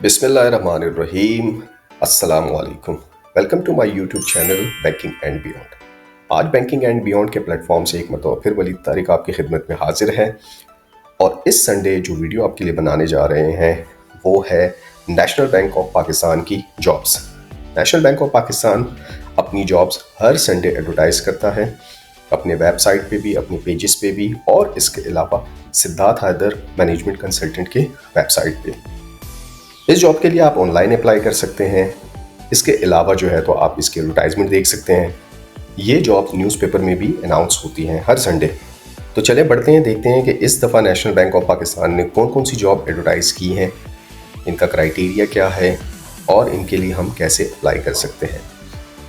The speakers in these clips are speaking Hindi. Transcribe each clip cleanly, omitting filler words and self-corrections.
बिस्मिल्लाहिर्रहमानिर्रहीम। अस्सलाम वालेकुम। Welcome to my YouTube channel banking and beyond. आज बैंकिंग एंड बियॉन्ड के प्लेटफॉर्म से एक मरतबा फिर वलीद तारिक आपकी खिदमत में हाजिर है। और इस संडे जो वीडियो आपके लिए बनाने जा रहे हैं वो है नेशनल बैंक ऑफ पाकिस्तान की jobs. National Bank of Pakistan अपनी जॉब्स हर संडे एडवर्टाइज करता है, अपने वेबसाइट पे भी, अपने पेजेस पे भी, और इसके अलावा सिद्धार्थ हैदर मैनेजमेंट कंसल्टेंट के वेबसाइट पे। इस जॉब के लिए आप ऑनलाइन अप्लाई कर सकते हैं। इसके अलावा जो है तो आप इसके एडवर्टाइजमेंट देख सकते हैं। ये जॉब न्यूज़पेपर में भी अनाउंस होती हैं हर संडे। तो चले बढ़ते हैं, देखते हैं कि इस दफ़ा नेशनल बैंक ऑफ पाकिस्तान ने कौन कौन सी जॉब एडवर्टाइज़ की हैं, इनका क्राइटेरिया क्या है और इनके लिए हम कैसे अप्लाई कर सकते हैं।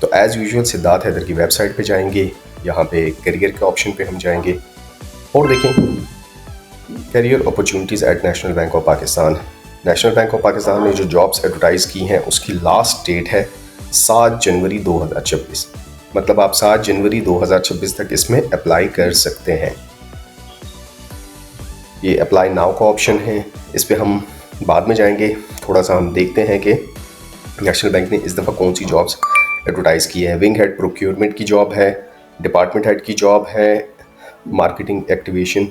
तो एज़ यूजुअल सिद्धार्थ हैदर की वेबसाइट पे जाएंगे, यहाँ पे करियर के ऑप्शन पे हम जाएंगे और देखें career opportunities at National Bank of Pakistan. National Bank of Pakistan ने जो जॉब्स एडवर्टाइज़ की हैं उसकी लास्ट डेट है 7 जनवरी 2026। मतलब आप 7 जनवरी 2026 तक इसमें अप्लाई कर सकते हैं। ये अप्लाई नाउ का ऑप्शन है, इस पर हम बाद में जाएंगे। थोड़ा सा हम देखते हैं कि नेशनल बैंक ने इस दफ़ा कौन सी जॉब्स एडवर्टाइज़ की है। विंग हेड प्रोक्योरमेंट की जॉब है, डिपार्टमेंट हेड की जॉब है, मार्केटिंग एक्टिवेशन,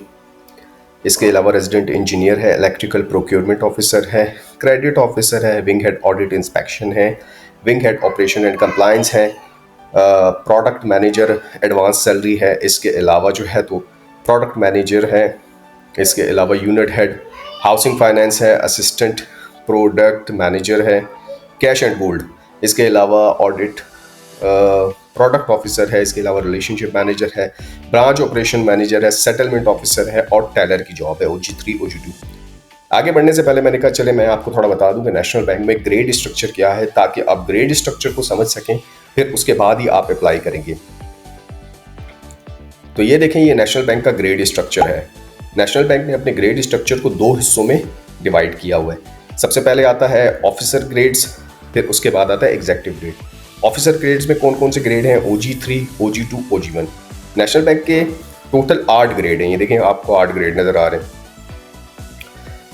इसके अलावा रेजिडेंट इंजीनियर है, इलेक्ट्रिकल प्रोक्योरमेंट ऑफिसर है, क्रेडिट ऑफिसर है, विंग हेड ऑडिट इंस्पेक्शन है, wing head operation and compliance है, प्रोडक्ट मैनेजर एडवांस सैलरी है। इसके अलावा जो है तो प्रोडक्ट मैनेजर है, इसके अलावा यूनिट हेड हाउसिंग फाइनेंस है, असिस्टेंट प्रोडक्ट मैनेजर है, कैश एंड गोल्ड, इसके अलावा ऑडिट प्रोडक्ट ऑफिसर है, इसके अलावा रिलेशनशिप मैनेजर है, ब्रांच ऑपरेशन मैनेजर है, सेटलमेंट ऑफिसर है और टेलर की जॉब है OG3 OG2। आगे बढ़ने से पहले मैंने कहा चले मैं आपको थोड़ा बता दूं कि नेशनल बैंक में ग्रेड स्ट्रक्चर क्या है, ताकि आप ग्रेड स्ट्रक्चर को समझ सकें, फिर उसके बाद ही आप अप्लाई करेंगे। तो ये देखें, ये नेशनल बैंक का ग्रेड स्ट्रक्चर है। नेशनल बैंक ने अपने ग्रेड स्ट्रक्चर को 2 हिस्सों में डिवाइड किया हुआ है। सबसे पहले आता है ऑफिसर ग्रेड्स, फिर उसके बाद आता है एग्जेक्टिव ग्रेड। ऑफिसर ग्रेड्स में कौन कौन से ग्रेड हैं? OG3 OG2 OG1। National bank के टोटल 8 ग्रेड हैं। ये देखें, आपको 8 ग्रेड नज़र आ रहे हैं।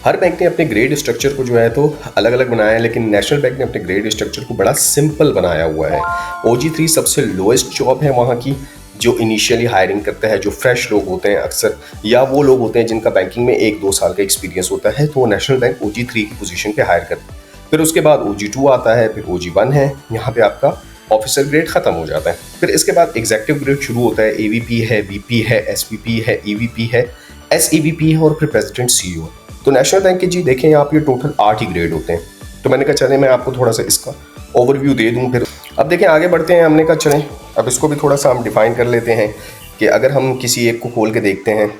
हर बैंक ने अपने ग्रेड स्ट्रक्चर को जो है तो अलग अलग बनाया है, लेकिन नेशनल बैंक ने अपने ग्रेड स्ट्रक्चर को बड़ा सिंपल बनाया हुआ है। OG3 सबसे लोएस्ट जॉब है वहाँ की, जो इनिशियली हायरिंग करता है, जो फ्रेश लोग होते हैं अक्सर, या वो लोग होते हैं जिनका बैंकिंग में 1-2 साल का एक्सपीरियंस होता है, तो नेशनल बैंक OG3 की पोजीशन पे हायर करता है। फिर उसके बाद OG2 आता है, फिर OG1 है, यहाँ पे आपका ऑफिसर ग्रेड खत्म हो जाता है। फिर इसके बाद एग्जेक्टिव ग्रेड शुरू होता है। AVP है, VP है, SVP है, EVP है, SEVP है और फिर प्रेसिडेंट CEO। तो नेशनल बैंक के जी देखें आप, ये टोटल 8 ही ग्रेड होते हैं। तो मैंने कहा चले मैं आपको थोड़ा सा इसका ओवरव्यू दे दूं। फिर अब देखें आगे बढ़ते हैं। हमने कहा चलें अब इसको भी थोड़ा सा हम डिफाइन कर लेते हैं कि अगर हम किसी एक को खोल के देखते हैं,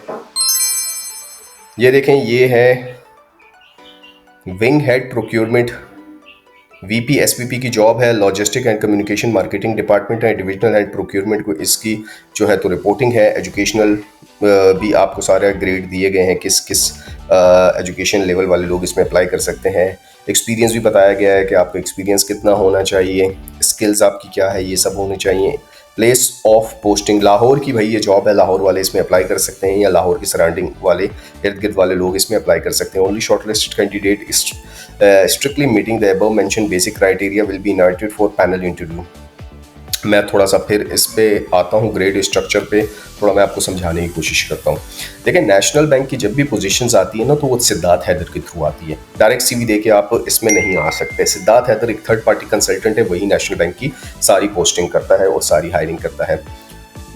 ये देखें, ये है wing head procurement VP SVP की जॉब है। Logistic and communication marketing department है। डिविजनल एंड प्रोक्योरमेंट को इसकी जो है तो रिपोर्टिंग है। एजुकेशनल भी आपको सारे ग्रेड दिए गए हैं, किस किस एजुकेशन लेवल वाले लोग इसमें अप्लाई कर सकते हैं। एक्सपीरियंस भी बताया गया है कि आपका एक्सपीरियंस कितना होना चाहिए, स्किल्स आपकी क्या है, ये सब होने चाहिए। प्लेस ऑफ पोस्टिंग लाहौर की भाई ये जॉब है, लाहौर वाले इसमें अप्लाई कर सकते हैं, या लाहौर की सराउंडिंग वाले इर्द गिर्द वाले लोग इसमें अप्लाई कर सकते हैं। Only shortlisted candidate strictly meeting the above mention basic criteria will be invited for panel interview. मैं थोड़ा सा फिर इस पे आता हूँ, ग्रेड स्ट्रक्चर पे थोड़ा मैं आपको समझाने की कोशिश करता हूँ। देखिए, नेशनल बैंक की जब भी पोजीशंस आती है ना, तो वो सिद्धार्थ हैदर के थ्रू आती है। डायरेक्ट CV दे के आप इसमें नहीं आ सकते। सिद्धार्थ हैदर एक थर्ड पार्टी कंसल्टेंट है, वही नेशनल बैंक की सारी पोस्टिंग करता है और सारी हायरिंग करता है।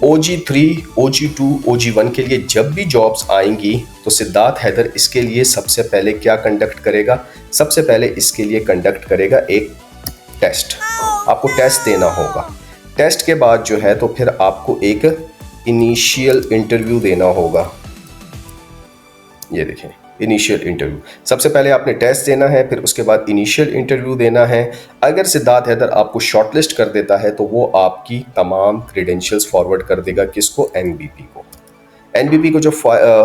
OG3 OG2 OG1 के लिए जब भी जॉब्स आएंगी तो सिद्धार्थ हैदर इसके लिए सबसे पहले क्या कंडक्ट करेगा? सबसे पहले इसके लिए कंडक्ट करेगा एक टेस्ट। आपको टेस्ट देना होगा। टेस्ट के बाद जो है तो फिर आपको एक इनिशियल इंटरव्यू देना होगा। ये देखें, इनिशियल इंटरव्यू। सबसे पहले आपने टेस्ट देना है, फिर उसके बाद इनिशियल इंटरव्यू देना है। अगर सिद्धार्थ हैदर आपको शॉर्टलिस्ट कर देता है तो वो आपकी तमाम क्रेडेंशियल्स फॉरवर्ड कर देगा किसको? NBP को। NBP को जो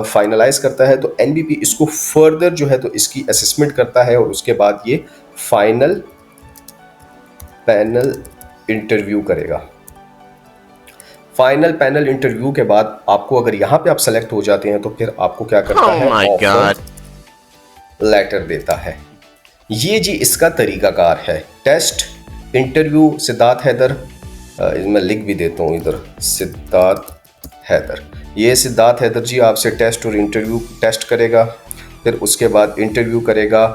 फाइनलाइज करता है तो NBP इसको फर्दर जो है तो इसकी असेसमेंट करता है और उसके बाद ये फाइनल पैनल इंटरव्यू करेगा। फाइनल पैनल इंटरव्यू के बाद आपको अगर यहाँ पे आप सेलेक्ट हो जाते हैं तो फिर आपको क्या करता है? ऑफर लेटर देता है। ये जी इसका तरीकाकार है। टेस्ट, इंटरव्यू, सिद्धार्थ हैदर, मैं लिख भी देता हूँ इधर, सिद्धार्थ हैदर। ये सिद्धार्थ हैदर जी आपसे टेस्ट और इंटरव्यू टेस्ट करेगा, फिर उसके बाद इंटरव्यू करेगा,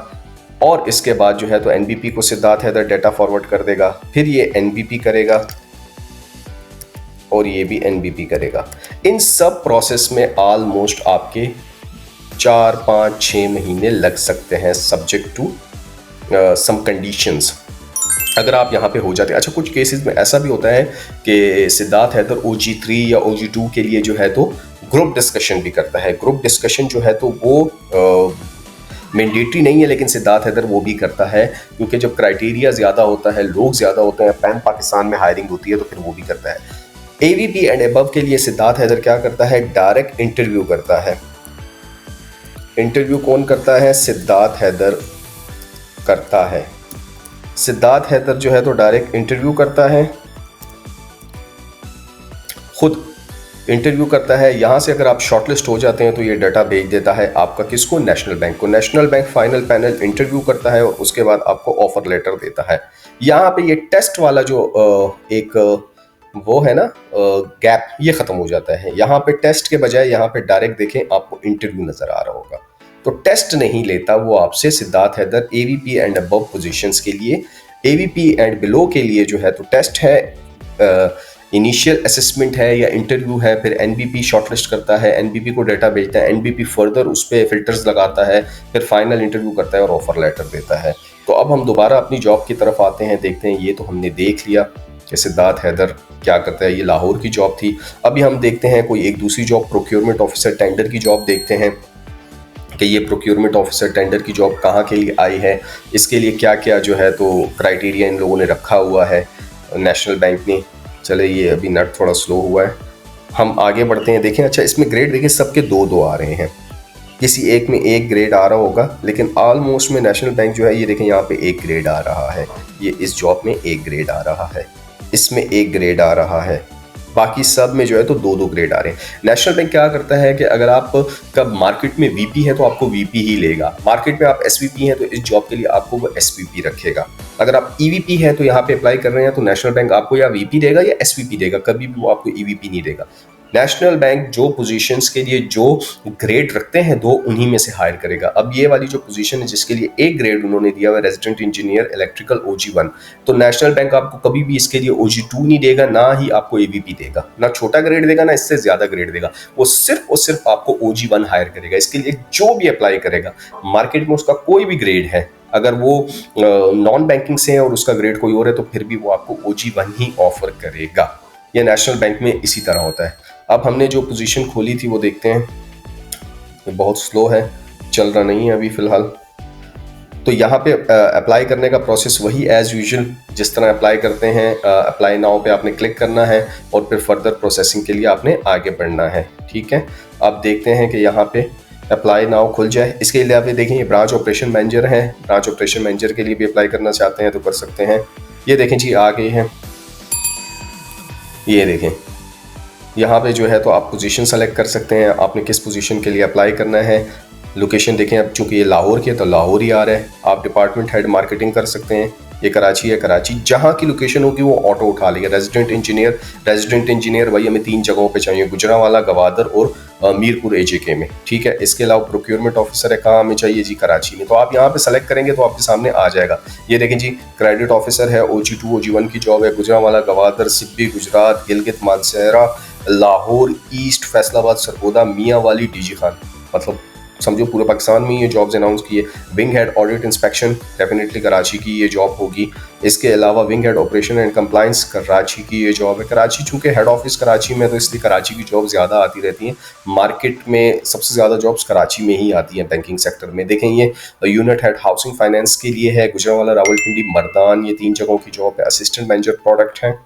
और इसके बाद जो है तो एनबीपी को सिद्धार्थ हैदर डाटा फॉरवर्ड कर देगा, फिर ये एनबीपी करेगा और ये भी एनबीपी करेगा। इन सब प्रोसेस में ऑलमोस्ट आपके 4, 5, 6 महीने लग सकते हैं, सब्जेक्ट टू सम कंडीशंस। अगर आप यहाँ पे हो जाते हैं। अच्छा, कुछ केसेस में ऐसा भी होता है कि सिद्धार्थ हैदर OG3 या OG2 के लिए जो है तो ग्रुप डिस्कशन भी करता है। ग्रुप डिस्कशन जो है तो वो मैंडेटरी नहीं है, लेकिन सिद्धार्थ हैदर वो भी करता है, क्योंकि जब क्राइटेरिया ज़्यादा होता है, लोग ज़्यादा होते हैं, पैन पाकिस्तान में हायरिंग होती है, तो फिर वो भी करता है। AVP एंड अबव के लिए सिद्धार्थ हैदर क्या करता है, डायरेक्ट इंटरव्यू करता है। इंटरव्यू कौन करता है, सिद्धार्थ हैदर करता है। सिद्धार्थ हैदर जो है तो डायरेक्ट इंटरव्यू करता है, खुद इंटरव्यू करता है। यहाँ से अगर आप शॉर्टलिस्ट हो जाते हैं तो ये डाटा भेज देता है आपका किसको, नेशनल बैंक को। National bank final panel interview करता है और उसके बाद आपको ऑफर लेटर देता है। यहाँ पे ये टेस्ट वाला जो एक वो है ना गैप, ये खत्म हो जाता है। यहाँ पे टेस्ट के बजाय यहाँ पे डायरेक्ट देखें आपको इंटरव्यू नजर आ रहा होगा। तो टेस्ट नहीं लेता वो आपसे Siddharth Haider AVP and above positions के लिए। AVP एंड बिलो के लिए जो है तो टेस्ट है, इनिशियल असेसमेंट है या इंटरव्यू है, फिर एनबीपी शॉर्टलिस्ट करता है, एनबीपी को डाटा भेजता है, एनबीपी फर्दर उस पर फिल्टर्स लगाता है, फिर फाइनल इंटरव्यू करता है और ऑफर लेटर देता है। तो अब हम दोबारा अपनी जॉब की तरफ आते हैं, देखते हैं। ये तो हमने देख लिया कि सिद्धार्थ हैदर क्या करता है, ये लाहौर की जॉब थी। अभी हम देखते हैं कोई एक दूसरी जॉब, प्रोक्योरमेंट ऑफिसर टेंडर की जॉब देखते हैं कि ये प्रोक्योरमेंट ऑफिसर टेंडर की जॉब कहाँ के लिए आई है, इसके लिए क्या क्या जो है तो क्राइटेरिया इन लोगों ने रखा हुआ है नेशनल बैंक ने। चले, ये अभी नेट थोड़ा स्लो हुआ है, हम आगे बढ़ते हैं। देखें, अच्छा इसमें ग्रेड देखें, सबके 2-2 आ रहे हैं, किसी एक में 1 ग्रेड आ रहा होगा, लेकिन ऑलमोस्ट में नेशनल बैंक जो है ये देखें यहाँ पे 1 ग्रेड आ रहा है। ये इस जॉब में 1 ग्रेड आ रहा है, इसमें 1 ग्रेड आ रहा है, बाकी सब में जो है तो 2-2 ग्रेड आ रहे हैं। नेशनल बैंक क्या करता है कि अगर आप कब मार्केट में वीपी है तो आपको वीपी ही लेगा, मार्केट में आप एसवीपी हैं तो इस जॉब के लिए आपको वो एसवीपी रखेगा। अगर आप ईवीपी है तो यहाँ पे अप्लाई कर रहे हैं तो नेशनल बैंक आपको या वीपी देगा या एसवीपी देगा, कभी भी वो आपको ईवीपी नहीं देगा। नेशनल बैंक जो पोजीशंस के लिए जो ग्रेड रखते हैं दो, उन्हीं में से हायर करेगा। अब ये वाली जो पोजीशन है जिसके लिए 1 ग्रेड उन्होंने दिया हुआ है, रेजिडेंट इंजीनियर इलेक्ट्रिकल OG1, तो नेशनल बैंक आपको कभी भी इसके लिए OG2 नहीं देगा, ना ही आपको AVP देगा, ना छोटा ग्रेड देगा ना इससे ज्यादा ग्रेड देगा। वो सिर्फ और सिर्फ आपको OG1 हायर करेगा। इसके लिए जो भी अप्लाई करेगा, मार्केट में उसका कोई भी ग्रेड है, अगर वो नॉन बैंकिंग से है और उसका ग्रेड कोई और है, तो फिर भी वो आपको OG1 ही ऑफर करेगा। ये नेशनल बैंक में इसी तरह होता है। अब हमने जो पोजीशन खोली थी वो देखते हैं, ये बहुत स्लो है, चल रहा नहीं है अभी फ़िलहाल। तो यहाँ पे अप्लाई करने का प्रोसेस वही एज़ यूजुअल जिस तरह अप्लाई करते हैं। अप्लाई नाउ पे आपने क्लिक करना है और फिर फर्दर प्रोसेसिंग के लिए आपने आगे बढ़ना है, ठीक है। अब देखते हैं कि यहाँ पे अप्लाई नाउ खुल जाए। इसके लिए आप देखें, ये ब्रांच ऑपरेशन मैनेजर है, ब्रांच ऑपरेशन मैनेजर के लिए भी अप्लाई करना चाहते हैं तो कर सकते हैं। ये देखें जी, आ गए हैं, ये देखें यहाँ पे जो है तो आप पोजीशन सेलेक्ट कर सकते हैं, आपने किस पोजीशन के लिए अप्लाई करना है। लोकेशन देखें, अब चूंकि ये लाहौर की है तो लाहौर ही आ रहा है। आप डिपार्टमेंट हेड मार्केटिंग कर सकते हैं, ये कराची है, कराची जहाँ की लोकेशन होगी वो ऑटो उठा लेगा। रेजिडेंट इंजीनियर भाई हमें 3 जगहों पे चाहिए, गुजरांवाला, गवादर और मीरपुर AJK में, ठीक है। इसके अलावा प्रोक्योरमेंट ऑफिसर है, कहाँ हमें चाहिए जी, कराची में। तो आप यहाँ पे सेलेक्ट करेंगे तो आपके सामने आ जाएगा। ये देखें जी, क्रेडिट ऑफिसर है, OG2 OG1 की जॉब है, गुजरांवाला, गवादर, सिब्बी, गुजरात, गिलगित, मानसहरा, लाहौर ईस्ट, फैसलाबाद, सरगोदा, मियाँ वाली, DG खान, मतलब समझो पूरे पाकिस्तान में ये जॉब्स अनाउंस की है। Wing head audit inspection definitely Karachi की ये जॉब होगी। इसके अलावा wing head operation and compliance Karachi की ये जॉब है। कराची चूंकि हेड ऑफिस कराची में, तो इसलिए कराची की जॉब ज़्यादा आती रहती हैं। मार्केट में सबसे ज़्यादा जॉब्स कराची में ही आती हैं बैंकिंग सेक्टर में। देखें, ये यूनिट हेड हाउसिंग फाइनेंस के लिए है, गुजरांवाला, रावलपिंडी, मर्दान, ये 3 जगहों की जॉब है। असिस्टेंट मैनेजर प्रोडक्ट है,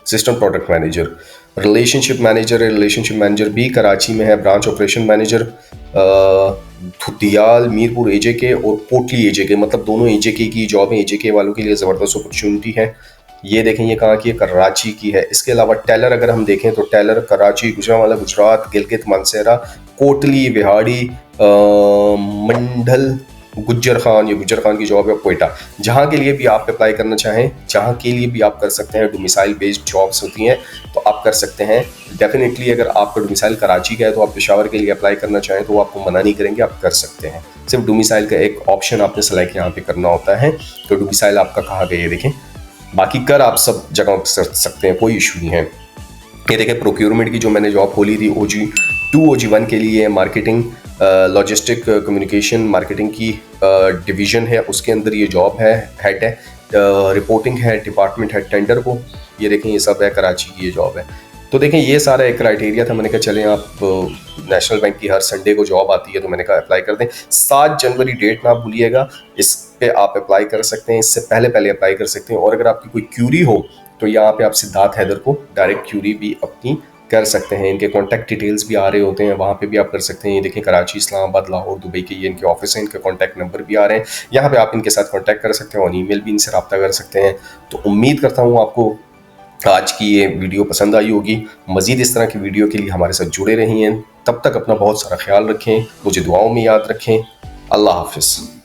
assistant product manager, relationship manager भी कराची में है। Branch operation manager Dhudial, Mirpur AJK और कोटली AJK, मतलब दोनों AJK की जॉब है। AJK वालों के लिए ज़बरदस्त अपॉर्चुनिटी है। ये देखें, ये कहाँ की है, कराची की है। इसके अलावा टेलर अगर हम देखें तो टेलर कराची, गुजरांवाला, गुजरात, गिलगित, मानसहरा, कोटली, विहाड़ी, मंडल, गुज्जर खान, ये गुज्जर खान की जॉब है कोयटा, जहाँ के लिए भी आप अप्लाई करना चाहें, जहाँ के लिए भी आप कर सकते हैं। डोमिसाइल बेस्ड जॉब्स होती हैं तो आप कर सकते हैं डेफिनेटली। अगर आपका डोमिसाइल कराची का है तो आप पेशावर के लिए अप्लाई करना चाहें तो वो आपको मना नहीं करेंगे, आप कर सकते हैं। सिर्फ डोमिसाइल का एक ऑप्शन आपने सेलेक्ट यहाँ पे करना होता है, तो डोमिसाइल आपका कहाँ गया देखें, बाकी कर आप सब जगह कर सकते हैं, कोई इशू नहीं है। ये देखें प्रोक्योरमेंट की जो मैंने जॉब खोली थी OG2 OG1 के लिए, मार्केटिंग लॉजिस्टिक कम्युनिकेशन मार्केटिंग की डिवीज़न है, उसके अंदर ये जॉब है, हेड है, रिपोर्टिंग है, डिपार्टमेंट है टेंडर को। ये देखें ये सब है, कराची की ये जॉब है। तो देखें ये सारा एक क्राइटेरिया था, मैंने कहा चलें आप नेशनल बैंक की हर संडे को जॉब आती है तो मैंने कहा अप्लाई कर दें। 7 जनवरी डेट ना भूलिएगा, इस पे आप अप्लाई कर सकते हैं, इससे पहले पहले अप्लाई कर सकते हैं। और अगर आपकी कोई क्यूरी हो तो यहाँ पे आप सिद्धार्थ हैदर को डायरेक्ट क्यूरी भी अपनी कर सकते हैं। इनके कॉन्टैक्ट डिटेल्स भी आ रहे होते हैं, वहाँ पे भी आप कर सकते हैं। ये देखें कराची, इस्लामाबाद, लाहौर, दुबई के ये इनके ऑफिस हैं, इनके कॉन्टैक्ट नंबर भी आ रहे हैं, यहाँ पे आप इनके साथ कॉन्टैक्ट कर सकते हैं और ईमेल भी इनसे रब्ता कर सकते हैं। तो उम्मीद करता हूँ आपको आज की ये वीडियो पसंद आई होगी। मज़ीद इस तरह की वीडियो के लिए हमारे साथ जुड़े रहिए। तब तक अपना बहुत सारा ख्याल रखें, मुझे दुआओं में याद रखें। अल्लाह हाफिज़।